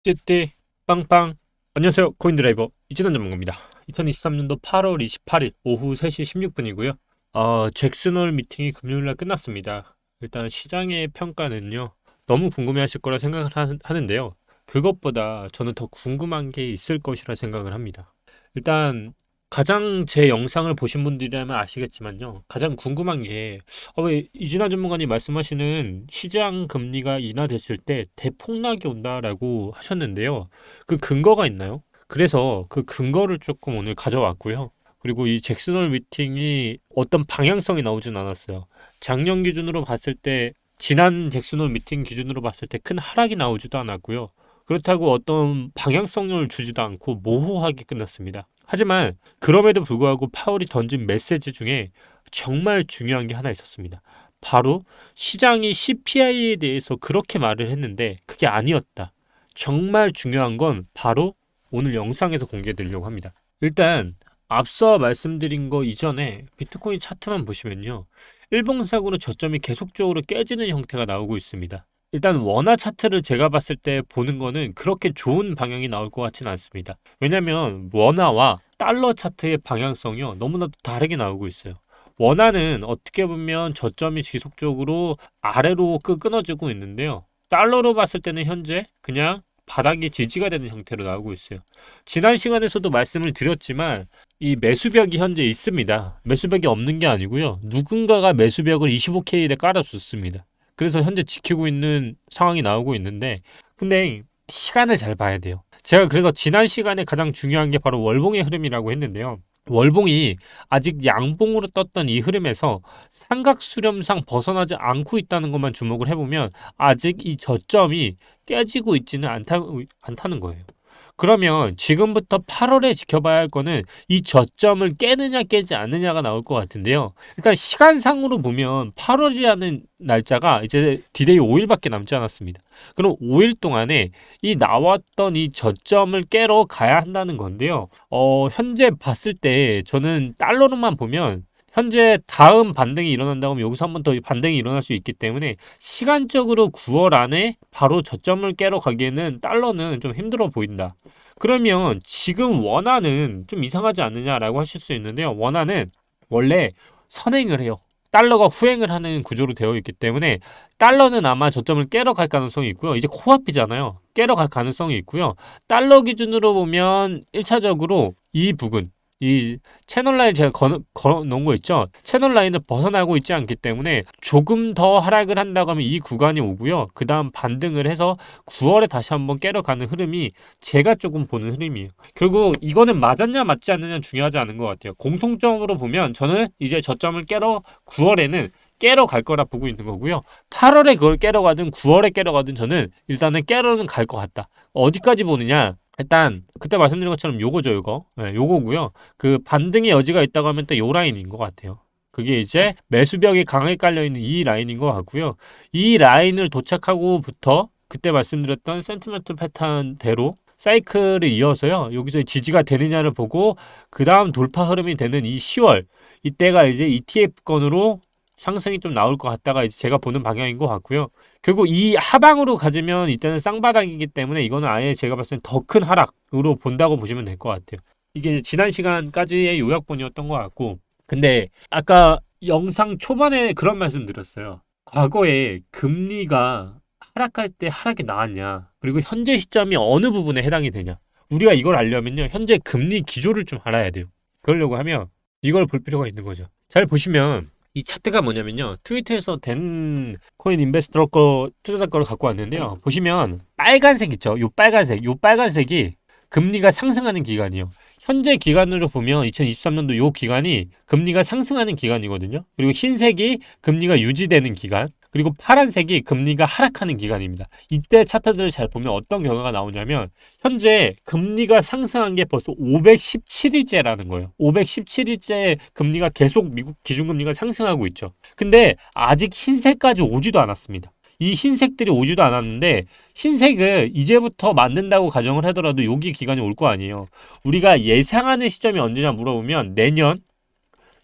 띠띠 빵빵. 안녕하세요, 코인드라이버 이진원 전문가입니다. 2023년도 8월 28일 오후 3시 16분이고요. 잭슨홀 미팅이 금요일날 끝났습니다. 일단 시장의 평가는요, 너무 궁금해하실 거라 생각을 하는데요. 그것보다 저는 더 궁금한 게 있을 것이라 생각을 합니다. 일단 가장 제 영상을 보신 분들이라면 아시겠지만요, 가장 궁금한 게 왜 이진아 전문가님 말씀하시는 시장 금리가 인하됐을 때 대폭락이 온다라고 하셨는데요. 그 근거가 있나요? 그래서 그 근거를 조금 오늘 가져왔고요. 그리고 이 잭슨홀 미팅이 어떤 방향성이 나오진 않았어요. 작년 기준으로 봤을 때, 지난 잭슨홀 미팅 기준으로 봤을 때 큰 하락이 나오지도 않았고요. 그렇다고 어떤 방향성을 주지도 않고 모호하게 끝났습니다. 하지만 그럼에도 불구하고 파월이 던진 메시지 중에 정말 중요한 게 하나 있었습니다. 바로 시장이 CPI에 대해서 그렇게 말을 했는데 그게 아니었다. 정말 중요한 건 바로 오늘 영상에서 공개해 드리려고 합니다. 일단 앞서 말씀드린 거 이전에 비트코인 차트만 보시면요, 일봉상으로 저점이 계속적으로 깨지는 형태가 나오고 있습니다. 일단 원화 차트를 제가 봤을 때 보는 거는 그렇게 좋은 방향이 나올 것 같지는 않습니다. 왜냐면 원화와 달러 차트의 방향성이요, 너무나도 다르게 나오고 있어요. 원화는 어떻게 보면 저점이 지속적으로 아래로 끊어지고 있는데요. 달러로 봤을 때는 현재 그냥 바닥이 지지가 되는 형태로 나오고 있어요. 지난 시간에서도 말씀을 드렸지만 이 매수벽이 현재 있습니다. 매수벽이 없는 게 아니고요, 누군가가 매수벽을 25K에 깔아줬습니다. 그래서 현재 지키고 있는 상황이 나오고 있는데, 근데 시간을 잘 봐야 돼요. 제가 그래서 지난 시간에 가장 중요한 게 바로 월봉의 흐름이라고 했는데요. 월봉이 아직 양봉으로 떴던 이 흐름에서 삼각수렴상 벗어나지 않고 있다는 것만 주목을 해보면 아직 이 저점이 깨지고 있지는 않다는 거예요. 그러면 지금부터 8월에 지켜봐야 할 거는 이 저점을 깨느냐 깨지 않느냐가 나올 것 같은데요. 일단 시간상으로 보면 8월이라는 날짜가 이제 디데이 5일밖에 남지 않았습니다. 그럼 5일 동안에 이 나왔던 이 저점을 깨러 가야 한다는 건데요. 현재 봤을 때 저는 달러로만 보면 현재 다음 반등이 일어난다고 하면 여기서 한 번 더 반등이 일어날 수 있기 때문에 시간적으로 9월 안에 바로 저점을 깨러 가기에는 달러는 좀 힘들어 보인다. 그러면 지금 원화는 좀 이상하지 않느냐라고 하실 수 있는데요. 원화는 원래 선행을 해요. 달러가 후행을 하는 구조로 되어 있기 때문에 달러는 아마 저점을 깨러 갈 가능성이 있고요. 이제 코앞이잖아요. 깨러 갈 가능성이 있고요. 달러 기준으로 보면 1차적으로 이 부분, 이 채널 라인 제가 걸어 놓은 거 있죠. 채널 라인을 벗어나고 있지 않기 때문에 조금 더 하락을 한다고 하면 이 구간이 오고요. 그 다음 반등을 해서 9월에 다시 한번 깨러 가는 흐름이 제가 조금 보는 흐름이에요. 결국 이거는 맞았냐 맞지 않느냐 중요하지 않은 것 같아요. 공통점으로 보면 저는 이제 저점을 깨러 9월에는 깨러 갈 거라 보고 있는 거고요. 8월에 그걸 깨러 가든 9월에 깨러 가든 저는 일단은 깨러는 갈 것 같다. 어디까지 보느냐? 일단 그때 말씀드린 것처럼 요거죠, 요거. 네, 요거고요. 그 반등의 여지가 있다고 하면 또 요 라인인 것 같아요. 그게 이제 매수벽이 강하게 깔려 있는 이 라인인 것 같고요. 이 라인을 도착하고부터 그때 말씀드렸던 센티멘트 패턴대로 사이클을 이어서요, 여기서 지지가 되느냐를 보고 그 다음 돌파 흐름이 되는 이 10월, 이때가 이제 ETF권으로 상승이 좀 나올 것 같다가 이제 제가 보는 방향인 것 같고요. 결국 이 하방으로 가지면 이때는 쌍바닥이기 때문에 이거는 아예 제가 봤을 땐 더 큰 하락으로 본다고 보시면 될 것 같아요. 이게 지난 시간까지의 요약본이었던 것 같고, 근데 아까 영상 초반에 그런 말씀 드렸어요. 과거에 금리가 하락할 때 하락이 나왔냐, 그리고 현재 시점이 어느 부분에 해당이 되냐. 우리가 이걸 알려면요, 현재 금리 기조를 좀 알아야 돼요. 그러려고 하면 이걸 볼 필요가 있는 거죠. 잘 보시면 이 차트가 뭐냐면요, 트위터에서 된 코인 인베스터 거 투자자 거를 갖고 왔는데요. 보시면 빨간색 있죠. 요 빨간색이 금리가 상승하는 기간이요. 현재 기간으로 보면 2023년도 요 기간이 금리가 상승하는 기간이거든요. 그리고 흰색이 금리가 유지되는 기간, 그리고 파란색이 금리가 하락하는 기간입니다. 이때 차트들을 잘 보면 어떤 결과가 나오냐면 현재 금리가 상승한 게 벌써 517일째라는 거예요. 517일째 금리가 계속 미국 기준금리가 상승하고 있죠. 근데 아직 흰색까지 오지도 않았습니다. 이 흰색들이 오지도 않았는데 흰색을 이제부터 만든다고 가정을 하더라도 여기 기간이 올 거 아니에요. 우리가 예상하는 시점이 언제냐 물어보면 내년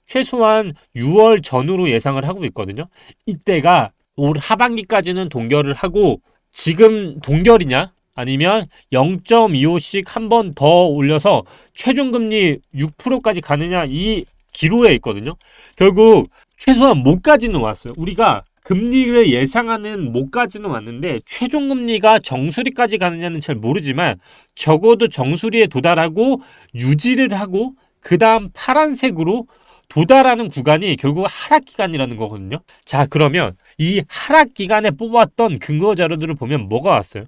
최소한 6월 전후로 예상을 하고 있거든요. 이때가 올 하반기까지는 동결을 하고, 지금 동결이냐? 아니면 0.25씩 한 번 더 올려서 최종금리 6%까지 가느냐, 이 기로에 있거든요. 결국 최소한 못까지는 왔어요. 우리가 금리를 예상하는 못까지는 왔는데 최종금리가 정수리까지 가느냐는 잘 모르지만 적어도 정수리에 도달하고 유지를 하고 그 다음 파란색으로 도달하는 구간이 결국 하락 기간이라는 거거든요. 자, 그러면 이 하락 기간에 뽑았던 근거 자료들을 보면 뭐가 왔어요?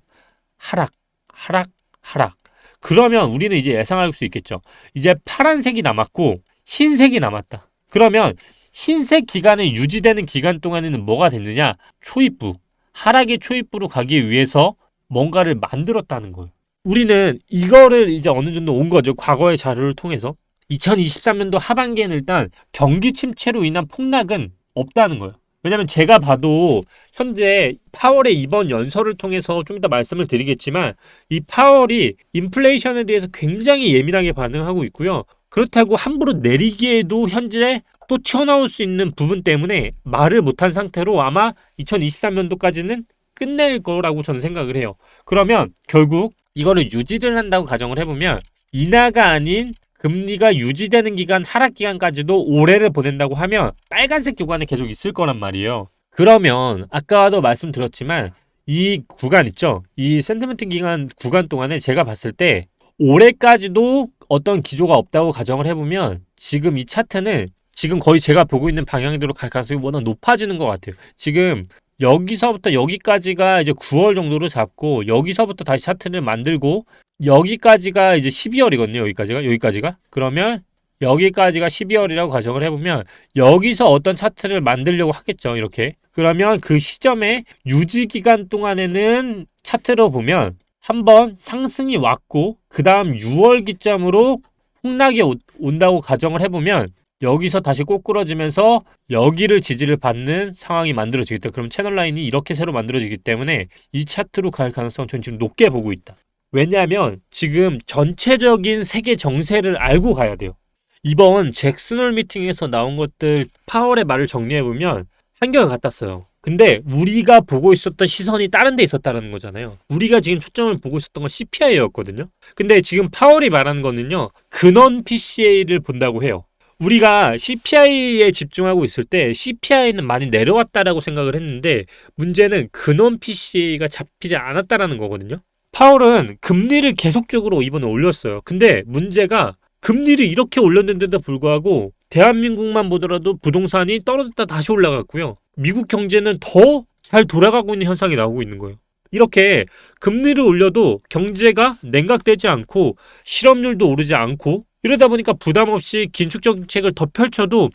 하락, 하락, 하락. 그러면 우리는 이제 예상할 수 있겠죠. 이제 파란색이 남았고 흰색이 남았다. 그러면 흰색 기간에 유지되는 기간 동안에는 뭐가 됐느냐? 초입부. 하락의 초입부로 가기 위해서 뭔가를 만들었다는 거예요. 우리는 이거를 이제 어느 정도 온 거죠. 과거의 자료를 통해서. 2023년도 하반기에는 일단 경기 침체로 인한 폭락은 없다는 거예요. 왜냐면 제가 봐도 현재 파월의 이번 연설을 통해서 좀 이따 말씀을 드리겠지만 이 파월이 인플레이션에 대해서 굉장히 예민하게 반응하고 있고요. 그렇다고 함부로 내리기에도 현재 또 튀어나올 수 있는 부분 때문에 말을 못한 상태로 아마 2023년도까지는 끝낼 거라고 저는 생각을 해요. 그러면 결국 이거를 유지를 한다고 가정을 해보면 인하가 아닌 금리가 유지되는 기간, 하락 기간까지도 올해를 보낸다고 하면 빨간색 구간에 계속 있을 거란 말이에요. 그러면 아까도 말씀드렸지만 이 구간 있죠? 이 센티멘트 기간 구간 동안에 제가 봤을 때 올해까지도 어떤 기조가 없다고 가정을 해보면 지금 이 차트는 지금 거의 제가 보고 있는 방향대로 갈 가능성이 워낙 높아지는 것 같아요. 지금 여기서부터 여기까지가 이제 9월 정도로 잡고 여기서부터 다시 차트를 만들고 여기까지가 이제 12월이거든요. 여기까지가. 그러면 여기까지가 12월이라고 가정을 해보면 여기서 어떤 차트를 만들려고 하겠죠. 이렇게. 그러면 그 시점에 유지 기간 동안에는 차트로 보면 한번 상승이 왔고 그 다음 6월 기점으로 폭락이 온다고 가정을 해보면 여기서 다시 꼬꾸러지면서 여기를 지지를 받는 상황이 만들어지겠다. 그럼 채널 라인이 이렇게 새로 만들어지기 때문에 이 차트로 갈 가능성은 저는 지금 높게 보고 있다. 왜냐하면 지금 전체적인 세계 정세를 알고 가야 돼요. 이번 잭슨홀 미팅에서 나온 것들 파월의 말을 정리해보면 한결 같았어요. 근데 우리가 보고 있었던 시선이 다른 데 있었다는 거잖아요. 우리가 지금 초점을 보고 있었던 건 CPI였거든요. 근데 지금 파월이 말하는 거는요. 근원 PCA를 본다고 해요. 우리가 CPI에 집중하고 있을 때 CPI는 많이 내려왔다라고 생각을 했는데 문제는 근원 PCA가 잡히지 않았다라는 거거든요. 파월은 금리를 계속적으로 이번에 올렸어요. 근데 문제가 금리를 이렇게 올렸는데도 불구하고 대한민국만 보더라도 부동산이 떨어졌다 다시 올라갔고요. 미국 경제는 더 잘 돌아가고 있는 현상이 나오고 있는 거예요. 이렇게 금리를 올려도 경제가 냉각되지 않고 실업률도 오르지 않고 이러다 보니까 부담 없이 긴축 정책을 더 펼쳐도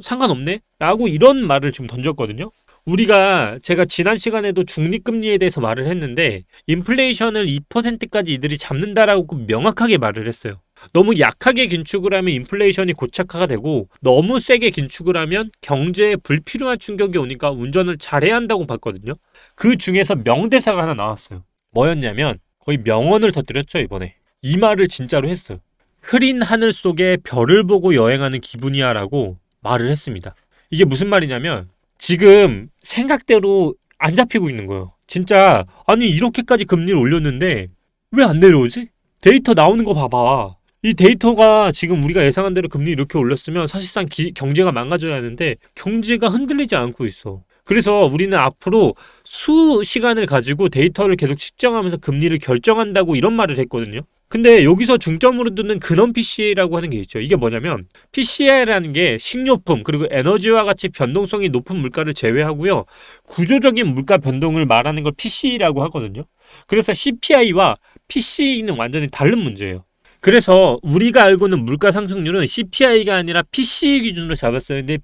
상관없네? 라고 이런 말을 지금 던졌거든요. 제가 지난 시간에도 중립금리에 대해서 말을 했는데 인플레이션을 2%까지 이들이 잡는다라고 명확하게 말을 했어요. 너무 약하게 긴축을 하면 인플레이션이 고착화가 되고 너무 세게 긴축을 하면 경제에 불필요한 충격이 오니까 운전을 잘해야 한다고 봤거든요. 그 중에서 명대사가 하나 나왔어요. 뭐였냐면 거의 명언을 터뜨렸죠 이번에. 이 말을 진짜로 했어요. 흐린 하늘 속에 별을 보고 여행하는 기분이야 라고 말을 했습니다. 이게 무슨 말이냐면 지금 생각대로 안 잡히고 있는 거예요. 진짜 아니 이렇게까지 금리를 올렸는데 왜 안 내려오지? 데이터 나오는 거 봐봐. 이 데이터가 지금 우리가 예상한 대로 금리 이렇게 올렸으면 사실상 경제가 망가져야 하는데 경제가 흔들리지 않고 있어. 그래서 우리는 앞으로 수시간을 가지고 데이터를 계속 측정하면서 금리를 결정한다고 이런 말을 했거든요. 근데 여기서 중점으로 두는 근원 PCA라고 하는 게 있죠. 이게 뭐냐면 PCA라는 게 식료품 그리고 에너지와 같이 변동성이 높은 물가를 제외하고요. 구조적인 물가 변동을 말하는 걸 PCE라고 하거든요. 그래서 CPI와 PCE는 완전히 다른 문제예요. 그래서 우리가 알고는 물가 상승률은 CPI가 아니라 PCE 기준으로 잡았었는데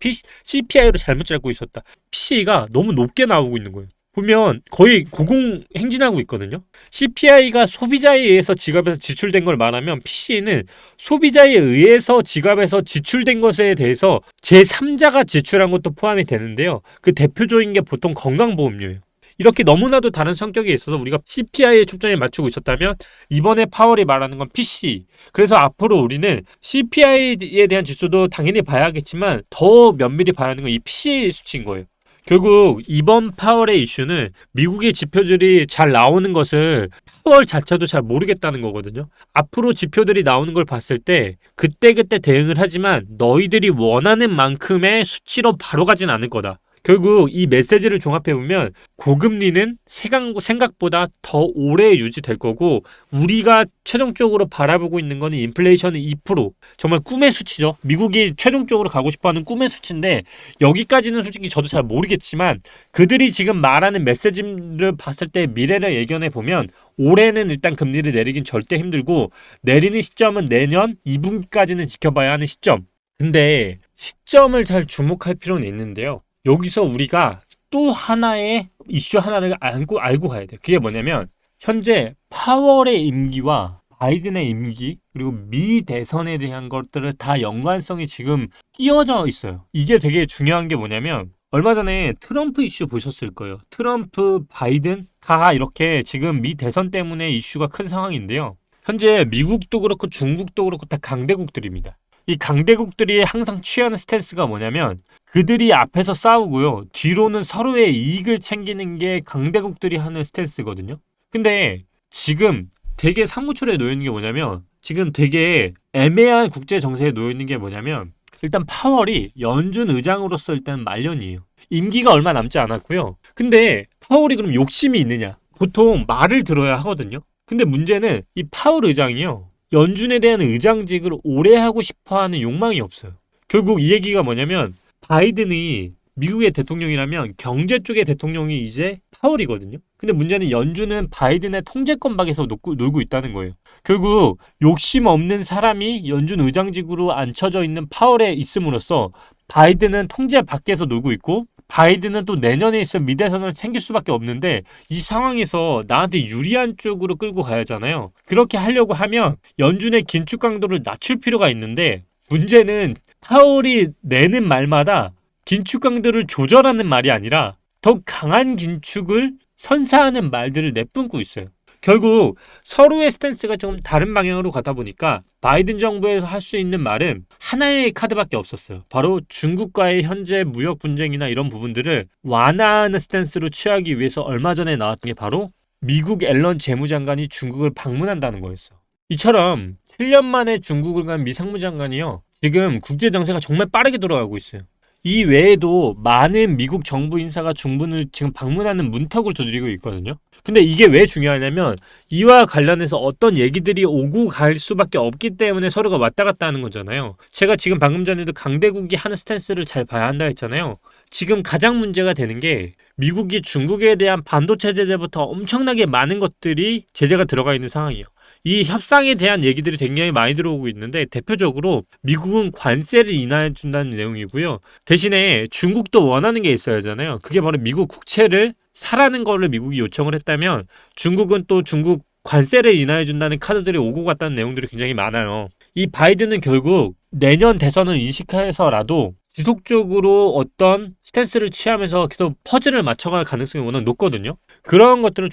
CPI로 잘못 잡고 있었다. PCE가 너무 높게 나오고 있는 거예요. 보면 거의 고공행진하고 있거든요. CPI가 소비자에 의해서 지갑에서 지출된 걸 말하면 PCE는 소비자에 의해서 지갑에서 지출된 것에 대해서 제3자가 지출한 것도 포함이 되는데요. 그 대표적인 게 보통 건강보험료예요. 이렇게 너무나도 다른 성격에 있어서 우리가 CPI에 초점을 맞추고 있었다면 이번에 파월이 말하는 건 PCE. 그래서 앞으로 우리는 CPI에 대한 지수도 당연히 봐야겠지만 더 면밀히 봐야 하는 건 이 PCE 수치인 거예요. 결국 이번 파월의 이슈는 미국의 지표들이 잘 나오는 것을 파월 자체도 잘 모르겠다는 거거든요. 앞으로 지표들이 나오는 걸 봤을 때 그때그때 대응을 하지만 너희들이 원하는 만큼의 수치로 바로 가진 않을 거다. 결국 이 메시지를 종합해보면 고금리는 생각보다 더 오래 유지될 거고, 우리가 최종적으로 바라보고 있는 거는 인플레이션은 2%, 정말 꿈의 수치죠. 미국이 최종적으로 가고 싶어하는 꿈의 수치인데 여기까지는 솔직히 저도 잘 모르겠지만 그들이 지금 말하는 메시지를 봤을 때 미래를 예견해 보면 올해는 일단 금리를 내리긴 절대 힘들고 내리는 시점은 내년 2분기까지는 지켜봐야 하는 시점. 근데 시점을 잘 주목할 필요는 있는데요. 여기서 우리가 또 하나의 이슈 하나를 알고 가야 돼요. 그게 뭐냐면 현재 파월의 임기와 바이든의 임기 그리고 미 대선에 대한 것들을 다 연관성이 지금 끼워져 있어요. 이게 되게 중요한 게 뭐냐면 얼마 전에 트럼프 이슈 보셨을 거예요. 트럼프, 바이든 다 이렇게 지금 미 대선 때문에 이슈가 큰 상황인데요. 현재 미국도 그렇고 중국도 그렇고 다 강대국들입니다. 이 강대국들이 항상 취하는 스탠스가 뭐냐면 그들이 앞에서 싸우고요. 뒤로는 서로의 이익을 챙기는 게 강대국들이 하는 스탠스거든요. 근데 지금 되게 사무처에 놓여 있는 게 뭐냐면 지금 되게 애매한 국제 정세에 놓여 있는 게 뭐냐면 일단 파월이 연준 의장으로서 일단 말년이에요. 임기가 얼마 남지 않았고요. 근데 파월이 그럼 욕심이 있느냐? 보통 말을 들어야 하거든요. 근데 문제는 이 파월 의장이요. 연준에 대한 의장직을 오래 하고 싶어하는 욕망이 없어요. 결국 이 얘기가 뭐냐면 바이든이 미국의 대통령이라면 경제 쪽의 대통령이 이제 파월이거든요. 근데 문제는 연준은 바이든의 통제권 밖에서 놀고 있다는 거예요. 결국 욕심 없는 사람이 연준 의장직으로 앉혀져 있는 파월에 있음으로써 바이든은 통제 밖에서 놀고 있고 바이든은 또 내년에 있을 미대선을 챙길 수밖에 없는데 이 상황에서 나한테 유리한 쪽으로 끌고 가야 하잖아요. 그렇게 하려고 하면 연준의 긴축 강도를 낮출 필요가 있는데 문제는 파월이 내는 말마다 긴축 강도를 조절하는 말이 아니라 더 강한 긴축을 선사하는 말들을 내뿜고 있어요. 결국 서로의 스탠스가 좀 다른 방향으로 가다 보니까 바이든 정부에서 할 수 있는 말은 하나의 카드밖에 없었어요. 바로 중국과의 현재 무역 분쟁이나 이런 부분들을 완화하는 스탠스로 취하기 위해서 얼마 전에 나왔던 게 바로 미국 앨런 재무장관이 중국을 방문한다는 거였어. 이처럼 7년 만에 중국을 간 미 상무장관이요. 지금 국제 정세가 정말 빠르게 돌아가고 있어요. 이 외에도 많은 미국 정부 인사가 중분을 지금 방문하는 문턱을 두드리고 있거든요. 근데 이게 왜 중요하냐면 이와 관련해서 어떤 얘기들이 오고 갈 수밖에 없기 때문에 서로가 왔다 갔다 하는 거잖아요. 제가 지금 방금 전에도 강대국이 하는 스탠스를 잘 봐야 한다 했잖아요. 지금 가장 문제가 되는 게 미국이 중국에 대한 반도체 제재부터 엄청나게 많은 것들이 제재가 들어가 있는 상황이에요. 이 협상에 대한 얘기들이 굉장히 많이 들어오고 있는데 대표적으로 미국은 관세를 인하해 준다는 내용이고요. 대신에 중국도 원하는 게 있어야 하잖아요. 그게 바로 미국 국채를 사라는 거를 미국이 요청을 했다면 중국은 또 중국 관세를 인하해 준다는 카드들이 오고 갔다는 내용들이 굉장히 많아요. 이 바이든은 결국 내년 대선을 인식해서라도 지속적으로 어떤 스탠스를 취하면서 계속 퍼즐을 맞춰갈 가능성이 워낙 높거든요. 그런 것들을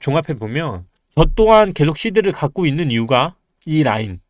종합해보면 저 또한 계속 시드를 갖고 있는 이유가 이 라인.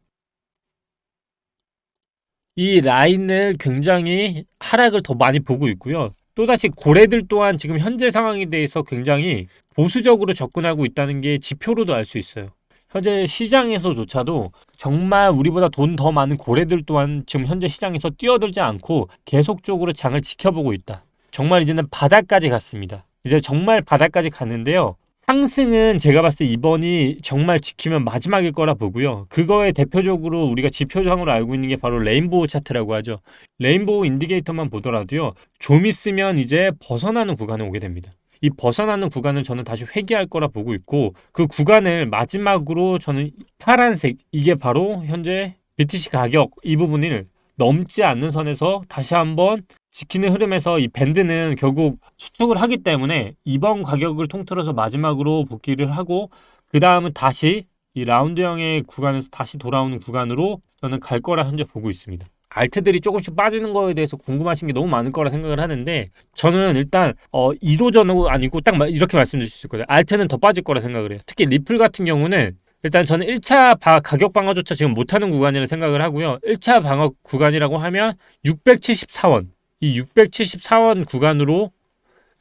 이 라인을 굉장히 하락을 더 많이 보고 있고요. 또다시 고래들 또한 지금 현재 상황에 대해서 굉장히 보수적으로 접근하고 있다는 게 지표로도 알 수 있어요. 현재 시장에서조차도 정말 우리보다 돈 더 많은 고래들 또한 지금 현재 시장에서 뛰어들지 않고 계속적으로 장을 지켜보고 있다. 정말 이제는 바닥까지 갔습니다. 이제 정말 바닥까지 갔는데요. 상승은 제가 봤을 때 이번이 정말 지키면 마지막일 거라 보고요. 그거에 대표적으로 우리가 지표상으로 알고 있는 게 바로 레인보우 차트라고 하죠. 레인보우 인디케이터만 보더라도요. 좀 있으면 이제 벗어나는 구간에 오게 됩니다. 이 벗어나는 구간을 저는 다시 회귀할 거라 보고 있고 그 구간을 마지막으로 저는 파란색 이게 바로 현재 BTC 가격 이 부분을 넘지 않는 선에서 다시 한번 지키는 흐름에서 이 밴드는 결국 수축을 하기 때문에 이번 가격을 통틀어서 마지막으로 복귀를 하고 그 다음은 다시 이 라운드형의 구간에서 다시 돌아오는 구간으로 저는 갈 거라 현재 보고 있습니다. 알트들이 조금씩 빠지는 거에 대해서 궁금하신 게 너무 많을 거라 생각을 하는데 저는 일단 이도저도 아니고 딱 이렇게 말씀드릴 수 있거든요. 알트는 더 빠질 거라 생각을 해요. 특히 리플 같은 경우는 일단 저는 1차 가격 방어조차 지금 못하는 구간이라 생각을 하고요. 1차 방어 구간이라고 하면 674원 이 674원 구간으로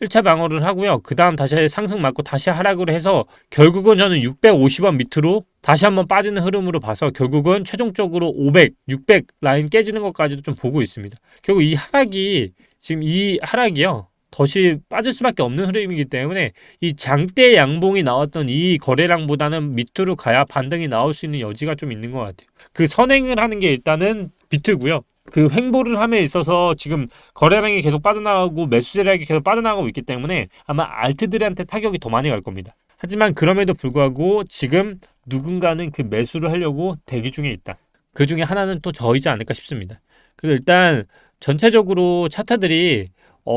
1차 방어를 하고요. 그 다음 다시 상승 맞고 다시 하락을 해서 결국은 저는 650원 밑으로 다시 한번 빠지는 흐름으로 봐서 결국은 최종적으로 500, 600 라인 깨지는 것까지도 좀 보고 있습니다. 결국 이 하락이 지금 이 하락이요. 덫이 빠질 수밖에 없는 흐름이기 때문에 이 장대 양봉이 나왔던 이 거래량보다는 밑으로 가야 반등이 나올 수 있는 여지가 좀 있는 것 같아요. 그 선행을 하는 게 일단은 비트고요. 그 횡보를 함에 있어서 지금 거래량이 계속 빠져나가고 매수 세력이 계속 빠져나가고 있기 때문에 아마 알트들한테 타격이 더 많이 갈 겁니다. 하지만 그럼에도 불구하고 지금 누군가는 그 매수를 하려고 대기 중에 있다. 그 중에 하나는 또 저이지 않을까 싶습니다. 그래서 일단 전체적으로 차트들이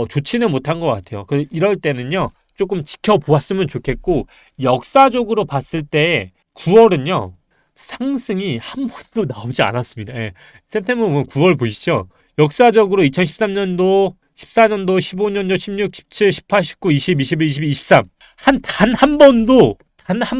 좋지는 못한 것 같아요. 이럴 때는요 조금 지켜보았으면 좋겠고, 역사적으로 봤을 때 9월은요 상승이 한 번도 나오지 않았습니다. 예. september 보면 9월 보시죠. 역사적으로 2013년도, 14년도, 15년도, 16, 17, 18, 19, 20, 21, 22, 23 단 한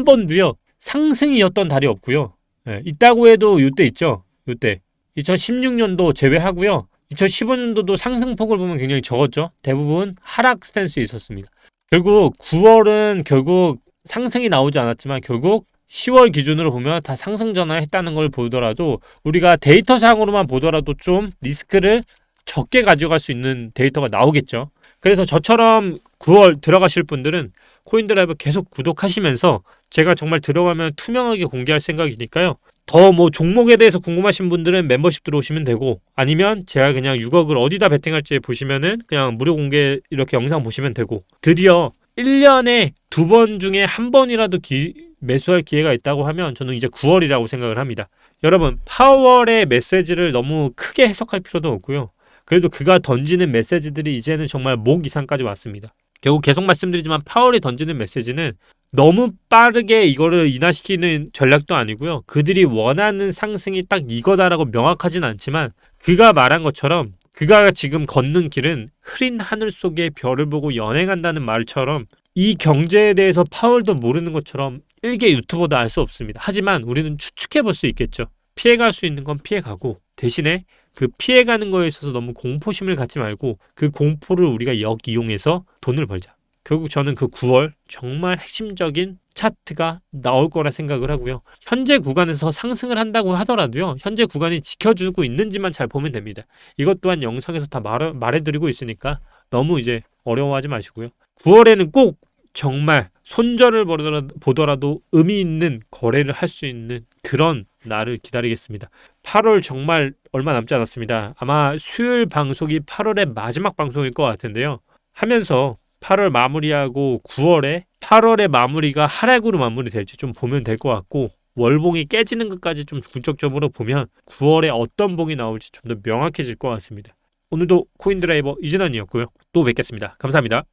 번도요 상승이었던 달이 없고요. 예. 있다고 해도 요때 있죠. 요때 2016년도 제외하고요. 2015년도도 상승폭을 보면 굉장히 적었죠. 대부분 하락 스탠스에 있었습니다. 결국 9월은 결국 상승이 나오지 않았지만 결국 10월 기준으로 보면 다 상승 전환했다는 걸 보더라도 우리가 데이터상으로만 보더라도 좀 리스크를 적게 가져갈 수 있는 데이터가 나오겠죠. 그래서 저처럼 9월 들어가실 분들은 코인드라이브 계속 구독하시면서 제가 정말 들어가면 투명하게 공개할 생각이니까요. 더 뭐 종목에 대해서 궁금하신 분들은 멤버십 들어오시면 되고, 아니면 제가 그냥 6억을 어디다 베팅할지 보시면은 그냥 무료 공개 이렇게 영상 보시면 되고, 드디어 1년에 2번 중에 한 번이라도 매수할 기회가 있다고 하면 저는 이제 9월이라고 생각을 합니다. 여러분, 파월의 메시지를 너무 크게 해석할 필요도 없고요. 그래도 그가 던지는 메시지들이 이제는 정말 목 이상까지 왔습니다. 결국 계속 말씀드리지만 파월이 던지는 메시지는 너무 빠르게 이거를 인하시키는 전략도 아니고요. 그들이 원하는 상승이 딱 이거다라고 명확하진 않지만 그가 말한 것처럼 그가 지금 걷는 길은 흐린 하늘 속에 별을 보고 연행한다는 말처럼 이 경제에 대해서 파월도 모르는 것처럼 일개 유튜버도 알 수 없습니다. 하지만 우리는 추측해 볼 수 있겠죠. 피해갈 수 있는 건 피해가고, 대신에 그 피해가는 거에 있어서 너무 공포심을 갖지 말고 그 공포를 우리가 역이용해서 돈을 벌자. 결국 저는 그 9월 정말 핵심적인 차트가 나올 거라 생각을 하고요. 현재 구간에서 상승을 한다고 하더라도요. 현재 구간이 지켜주고 있는지만 잘 보면 됩니다. 이것 또한 영상에서 다 말해드리고 있으니까 너무 이제 어려워하지 마시고요. 9월에는 꼭 정말 손절을 보더라도 의미 있는 거래를 할 수 있는 그런 날을 기다리겠습니다. 8월 정말 얼마 남지 않았습니다. 아마 수요일 방송이 8월의 마지막 방송일 것 같은데요. 하면서 8월 마무리하고 9월에 8월의 마무리가 하락으로 마무리될지 좀 보면 될 것 같고, 월봉이 깨지는 것까지 좀 분석적으로 보면 9월에 어떤 봉이 나올지 좀 더 명확해질 것 같습니다. 오늘도 코인드라이버 이진환이었고요. 또 뵙겠습니다. 감사합니다.